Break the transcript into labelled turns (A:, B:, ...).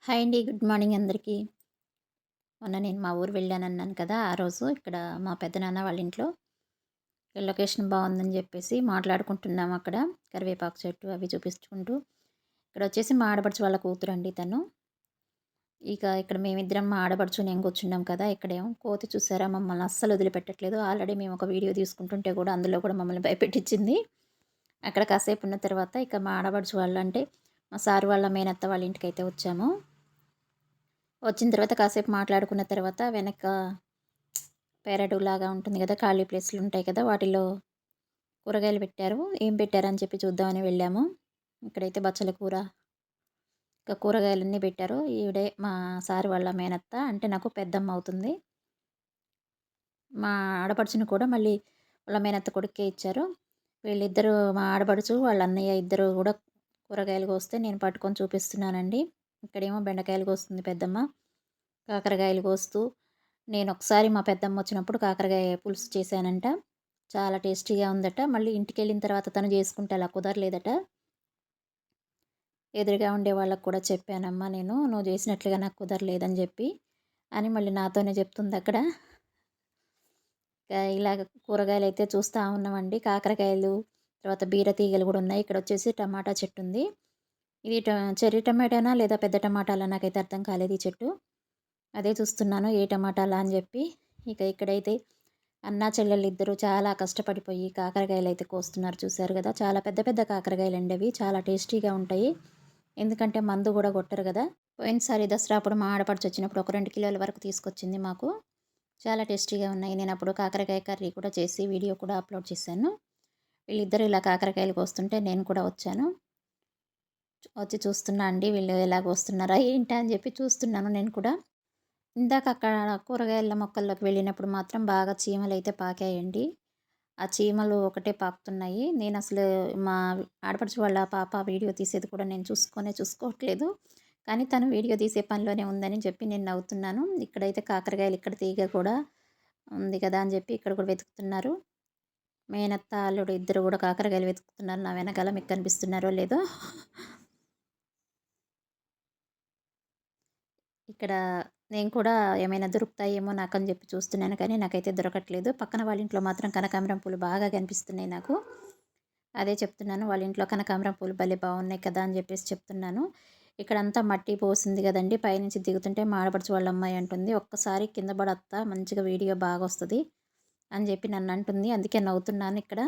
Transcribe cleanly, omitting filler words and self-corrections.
A: Hi అండి. Good morning అందరికీ. మొన్న నేను మా ఊరు వెళ్ళానన్నాను కదా! ఆ రోజు ఇక్కడ మా పెద్దనాన్న వాళ్ళ ఇంట్లో లొకేషన్ బావుందని జెప్పేసి మాట్లాడుకుంటున్నాం అక్కడ. కరివేపాకు చెట్టు అవి చూపించుకుంటూ. ఇక్కడొచ్చేసి మా ఆడపడుచు వాళ్ళ కూతురండి తను. ఇక ఇక్కడ మేమిద్దరం మా ఆడపడుచు, నేను కూర్చున్నాం కదా! ఇక్కడేమో కోతి చూసారా మమ్మల్ని అస్సలు వదిలిపెట్టట్లేదు. ఆల్రెడీ మేము ఒక వీడియో తీసుకుంటుంటే కూడా అందులో కూడా మమ్మల్ని భయపెట్టిచ్చింది. అక్కడ కాసేపు ఉన్న తర్వాత ఇక మా ఆడపడుచు వాళ్ళు అంటే మా సారు వాళ్ళ మేనత్త వాళ్ళ ఇంటికైతే వచ్చాము. వచ్చిన తర్వాత కాసేపు మాట్లాడుకున్న తర్వాత వెనక పెరడులాగా ఉంటుంది గదా! ఖాళీ ప్లేస్‌లుంటాయి కదా! వాటిలో కూరగాయలు పెట్టారు. ఏం పెట్టారని చెప్పి చూద్దామని వెళ్ళాము. ఇక్కడైతే బచ్చల కూర, ఇంకా కూరగాయలన్నీ పెట్టారు. ఈవిడే మా సారు వాళ్ళ మేనత్త. అంటే నాకు పెద్దమ్మ అవుతుంది. మా ఆడపడుచుని కూడా మళ్ళీ వాళ్ళ మేనత్త కొడుక్కే ఇచ్చారు. వీళ్ళిద్దరూ మా ఆడపడుచు, వాళ్ళ అన్నయ్య ఇద్దరు గూడా కూరగాయలు కోస్తే నేను పట్టుకొని చూపిస్తున్నానండి. ఇక్కడేమో బెండకాయలు కోస్తుంది పెద్దమ్మ. కాకరకాయలు కోస్తూ నేనొకసారి మా పెద్దమ్మొచ్చినప్పుడు కాకరకాయ పులుసు చేశానంట. చాలా టేస్టీగా ఉందట. మళ్ళీ ఇంటికెళ్ళిన తర్వాత తను జేసుకుంటే అలా కుదరలేదట. ఎదురుగా ఉండే వాళ్ళకి కూడా చెప్పానమ్మా నేను, "నువ్వు జేసినట్లుగా నాకు కుదరలేదని" జెప్పి. అని మళ్ళీ నాతోనే జెప్తుందక్కడ. ఇలాగ కూరగాయలైతే చూస్తా ఉన్నామండి. కాకరకాయలు, తర్వాత బీర తీగలు గూడా ఉన్నాయి. ఇక్కడొచ్చేసి టమాటా చెట్టుంది. ఇది చెర్రీ టమాటానా లేదా పెద్ద టమాటాలా నాకైతే అర్థం కాలేదు ఈ చెట్టు. అదే చూస్తున్నాను ఏ టమాటాలా అని జెప్పి. ఇక ఇక్కడైతే అన్నా చెల్లెలిద్దరూ చాలా కష్టపడిపోయి కాకరకాయలైతే కోస్తున్నారు చూసారు గదా! చాలా పెద్ద పెద్ద కాకరకాయలండి అవి. చాలా టేస్టీగా ఉంటాయి. ఎందుకంటే మందు గూడా గొట్టరు గదా! పోయినసారి దసరా అప్పుడు మా ఆడపడుచొచ్చినప్పుడు ఒక 2 కిలోల వరకు తీసుకొచ్చింది మాకు. చాలా టేస్టీగా ఉన్నాయి. నేనప్పుడు కాకరకాయ కర్రీ కూడా చేసి వీడియో కూడా అప్‌లోడ్ చేశాను. వీళ్ళిద్దరూ ఇలా కాకరకాయలు కోస్తుంటే నేను కూడా వచ్చాను. వచ్చి చూస్తున్నా అండి వీళ్ళు ఎలా కోస్తున్నారా ఏంటా అని జెప్పి చూస్తున్నాను నేను కూడా. ఇందాక అక్కడ కూరగాయల మొక్కల్లోకి వెళ్ళినప్పుడు మాత్రం బాగా చీమలైతే పాకాయండి. ఆ చీమలు ఒకటే పాకుతున్నాయి. నేనసలు మా ఆడపడుచు వాళ్ళ పాప వీడియో తీసేది కూడా నేను చూసుకోవట్లేదు. కానీ తను వీడియో తీసే పనిలోనే ఉందని చెప్పి నేను నవ్వుతున్నాను. ఇక్కడైతే కాకరకాయలు ఇక్కడ తీగ కూడా ఉంది కదా అని చెప్పి ఇక్కడ కూడా వెతుకుతున్నారు. మేనత్త, అల్లుడు ఇద్దరు కూడా కాకరకాయలు వెతుకుతున్నారు నా వెనకాల. మీకు కనిపిస్తున్నారో లేదో. ఇక్కడ నేను కూడా ఏమైనా దొరుకుతాయేమో నాకని జెప్పి చూస్తున్నాను కానీ నాకైతే దొరకట్లేదు. పక్కన వాళ్ళ ఇంట్లో మాత్రం కనకాంబరం పూలు బాగా కనిపిస్తున్నాయి నాకు. అదే చెప్తున్నాను. వాళ్ళ ఇంట్లో కనకాంబరం పూలు భలే బాగున్నాయి కదా అని జెప్పేసి చెప్తున్నాను. ఇక్కడంతా మట్టి పోసింది గదండీ! పైనుంచి దిగుతుంటే మా ఆడపడుచు వాళ్ళ అమ్మాయి అంటుంది, "ఒక్కసారి కింద పడత్తా మంచిగా వీడియో బాగొస్తది" అని జెప్పి నన్నంటుంది. అందుకే నవ్వుతున్నాను ఇక్కడ.